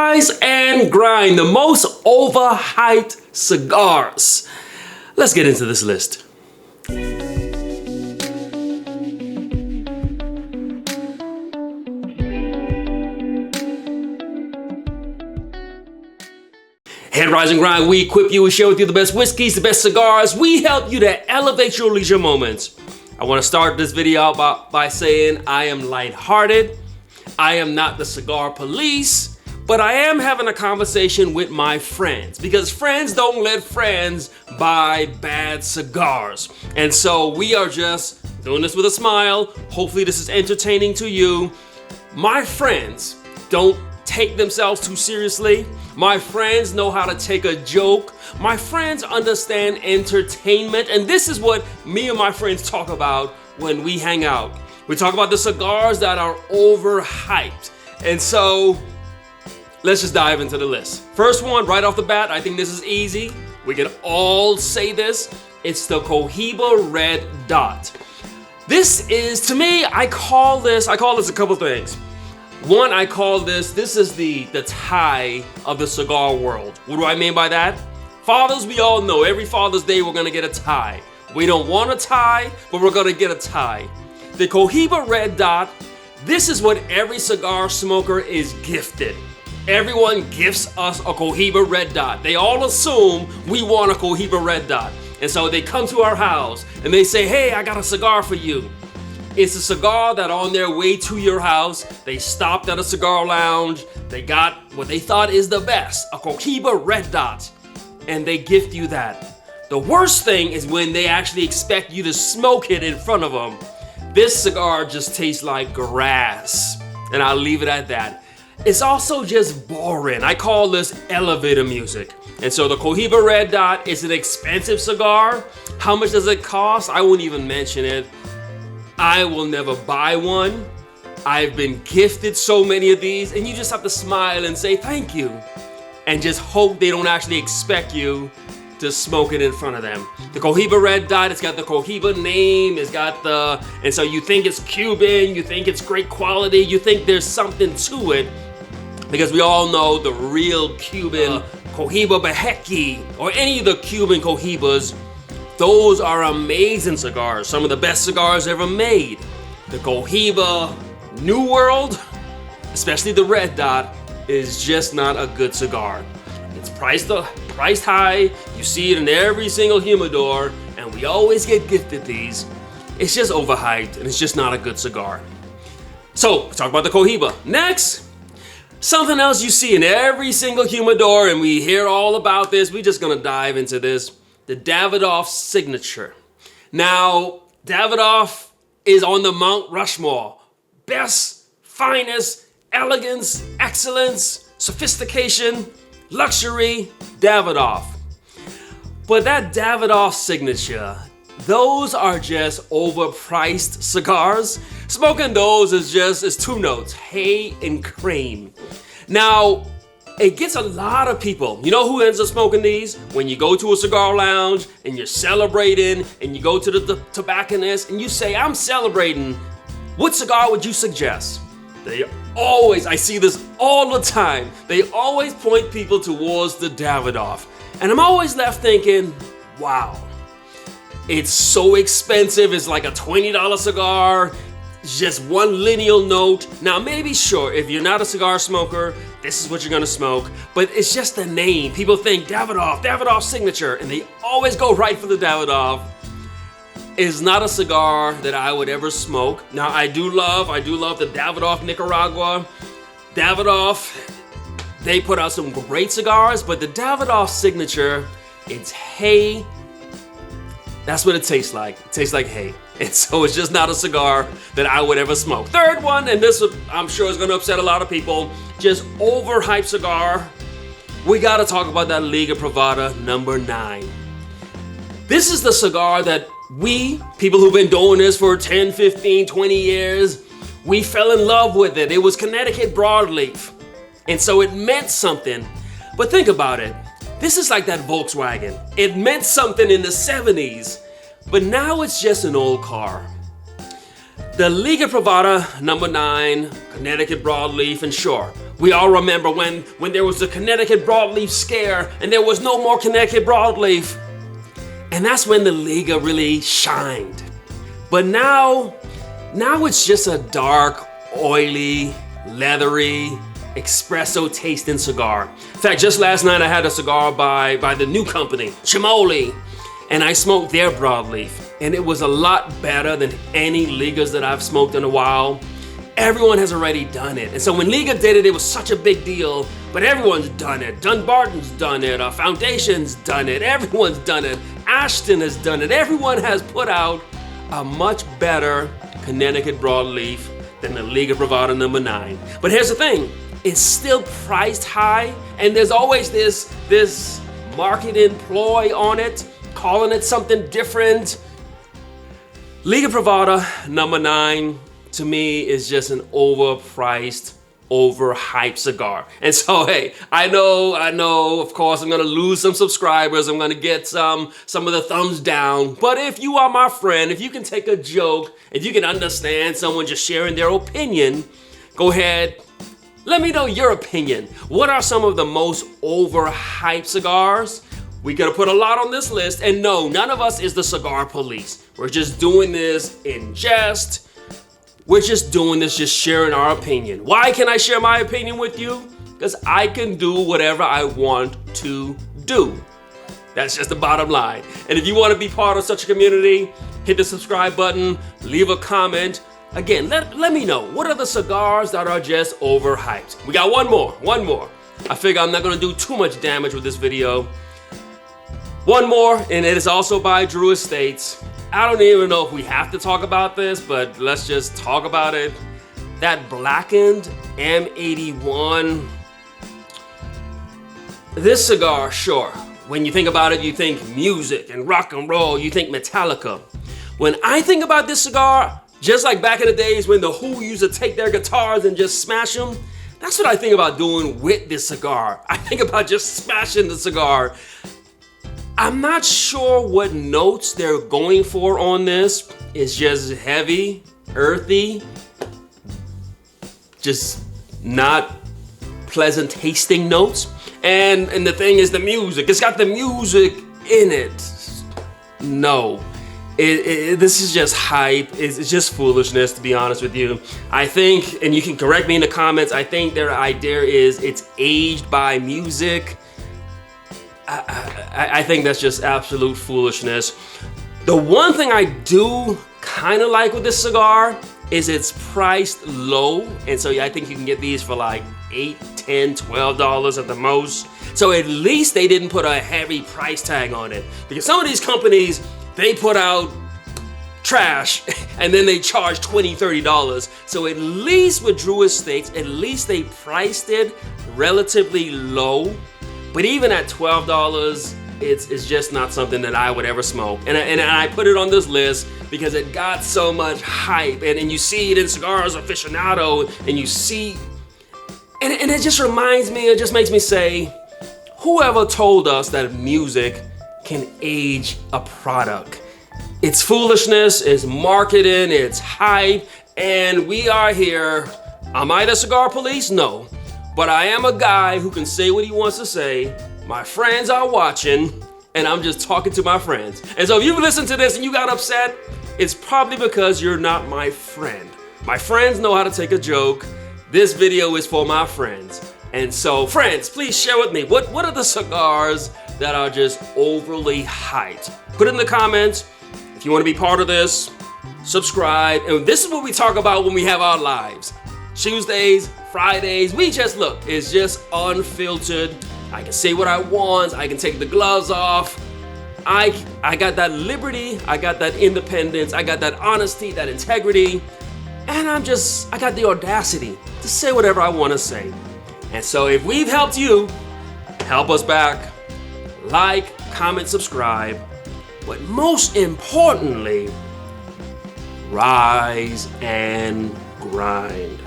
Rise and Grind, the most overhyped cigars. Let's get into this list. At Rise and Grind, we equip you and share with you the best whiskeys, the best cigars. We help you to elevate your leisure moments. I want to start this video out by saying I am lighthearted. I am not the cigar police, but I am having a conversation with my friends because friends don't let friends buy bad cigars. And so we are just doing this with a smile. Hopefully this is entertaining to you. My friends don't take themselves too seriously. My friends know how to take a joke. My friends understand entertainment, and this is what me and my friends talk about when we hang out. We talk about the cigars that are overhyped. And so let's just dive into the list. First one, right off the bat, I think this is easy. We can all say this. It's the Cohiba Red Dot. This is, to me, I call this a couple things. One, I call this is the tie of the cigar world. What do I mean by that? Fathers, we all know every Father's Day we're gonna get a tie. We don't want a tie, but we're gonna get a tie. The Cohiba Red Dot, this is what every cigar smoker is gifted. Everyone gifts us a Cohiba Red Dot. They all assume we want a Cohiba Red Dot. And so they come to our house and they say, hey, I got a cigar for you. It's a cigar that on their way to your house, they stopped at a cigar lounge, they got what they thought is the best, a Cohiba Red Dot, and they gift you that. The worst thing is when they actually expect you to smoke it in front of them. This cigar just tastes like grass, and I'll leave it at that. It's also just boring. I call this elevator music. And so the Cohiba Red Dot is an expensive cigar. How much does it cost? I won't even mention it. I will never buy one. I've been gifted so many of these, and you just have to smile and say thank you and just hope they don't actually expect you to smoke it in front of them. The Cohiba Red Dot, it's got the Cohiba name, and so you think it's Cuban, you think it's great quality, you think there's something to it, because we all know the real Cuban Cohiba Beheki, or any of the Cuban Cohibas, those are amazing cigars, some of the best cigars ever made. The Cohiba New World, especially the Red Dot, is just not a good cigar. It's priced high, you see it in every single humidor, and we always get gifted these. It's just overhyped, and it's just not a good cigar. So, let's talk about the Cohiba. Next, something else you see in every single humidor, and we hear all about this, we're just gonna dive into this. The Davidoff Signature. Now, Davidoff is on the Mount Rushmore. Best, finest, elegance, excellence, sophistication, luxury, Davidoff. But that Davidoff Signature, those are just overpriced cigars. Smoking those is two notes, hay and cream. Now, it gets a lot of people. You know who ends up smoking these? When you go to a cigar lounge and you're celebrating and you go to the tobacconist and you say, I'm celebrating, what cigar would you suggest? I see this all the time. They always point people towards the Davidoff. And I'm always left thinking, wow, it's so expensive. It's like a $20 cigar. It's just one lineal note. Now, maybe sure, if you're not a cigar smoker, this is what you're gonna smoke, but it's just the name. People think Davidoff Signature, and they always go right for the Davidoff. It's not a cigar that I would ever smoke. Now, I do love the Davidoff Nicaragua. Davidoff, they put out some great cigars, but the Davidoff Signature, it's hay. That's what it tastes like. It tastes like hay. And so it's just not a cigar that I would ever smoke. Third one, and this I'm sure is gonna upset a lot of people, just overhyped cigar. We gotta talk about that Liga Privada number 9. This is the cigar that we, people who've been doing this for 10, 15, 20 years, we fell in love with it. It was Connecticut broadleaf. And so it meant something. But think about it. This is like that Volkswagen. It meant something in the 70s. But now it's just an old car. The Liga Privada number 9, Connecticut Broadleaf, and sure, we all remember when there was the Connecticut Broadleaf scare and there was no more Connecticut Broadleaf. And that's when the Liga really shined. But now it's just a dark, oily, leathery, espresso tasting cigar. In fact, just last night I had a cigar by the new company, Chimoli, and I smoked their broadleaf, and it was a lot better than any Ligas that I've smoked in a while. Everyone has already done it, and so when Liga did it, it was such a big deal, but everyone's done it. Dunbarton's done it, Foundation's done it, everyone's done it, Ashton has done it. Everyone has put out a much better Connecticut broadleaf than the Liga Privada number 9. But here's the thing, it's still priced high, and there's always this marketing ploy on it, calling it something different. Liga Privada number 9 to me is just an overpriced, overhyped cigar. And so, hey, I know, of course, I'm gonna lose some subscribers, I'm gonna get some of the thumbs down, but if you are my friend, if you can take a joke, if you can understand someone just sharing their opinion, go ahead, let me know your opinion. What are some of the most overhyped cigars? We could have put a lot on this list, and no, none of us is the cigar police. We're just doing this in jest. We're just doing this, just sharing our opinion. Why can I share my opinion with you? Because I can do whatever I want to do. That's just the bottom line. And if you want to be part of such a community, hit the subscribe button, leave a comment. Again, let me know, what are the cigars that are just overhyped? We got one more. I figure I'm not gonna do too much damage with this video. One more, and it is also by Drew Estates. I don't even know if we have to talk about this, but let's just talk about it. That Blackened M81. This cigar, sure, when you think about it, you think music and rock and roll, you think Metallica. When I think about this cigar, just like back in the days when the Who used to take their guitars and just smash them, that's what I think about doing with this cigar. I think about just smashing the cigar. I'm not sure what notes they're going for on this. It's just heavy, earthy, just not pleasant tasting notes. And the thing is the music. It's got the music in it. No, this is just hype. It's just foolishness, to be honest with you. I think, and you can correct me in the comments, I think their idea is it's aged by music. I think that's just absolute foolishness. The one thing I do kind of like with this cigar is it's priced low, and so I think you can get these for like $8, $10, $12 at the most. So at least they didn't put a heavy price tag on it, because some of these companies, they put out trash and then they charge $20, $30. So at least with Drew Estates, at least they priced it relatively low. But even at $12, it's just not something that I would ever smoke. And I put it on this list because it got so much hype. And you see it in Cigars Aficionado, and you see, and it just reminds me, it just makes me say, whoever told us that music can age a product? It's foolishness, it's marketing, it's hype, and we are here. Am I the cigar police? No. But I am a guy who can say what he wants to say. My friends are watching, and I'm just talking to my friends. And so if you've listened to this and you got upset, it's probably because you're not my friend. My friends know how to take a joke. This video is for my friends. And so friends, please share with me, what are the cigars that are just overly hyped? Put it in the comments. If you want to be part of this, subscribe. And this is what we talk about when we have our lives. Tuesdays, Fridays, it's just unfiltered. I can say what I want, I can take the gloves off. I got that liberty, I got that independence, I got that honesty, that integrity, and I got the audacity to say whatever I want to say. And so if we've helped you, help us back. Like, comment, subscribe, but most importantly, rise and grind.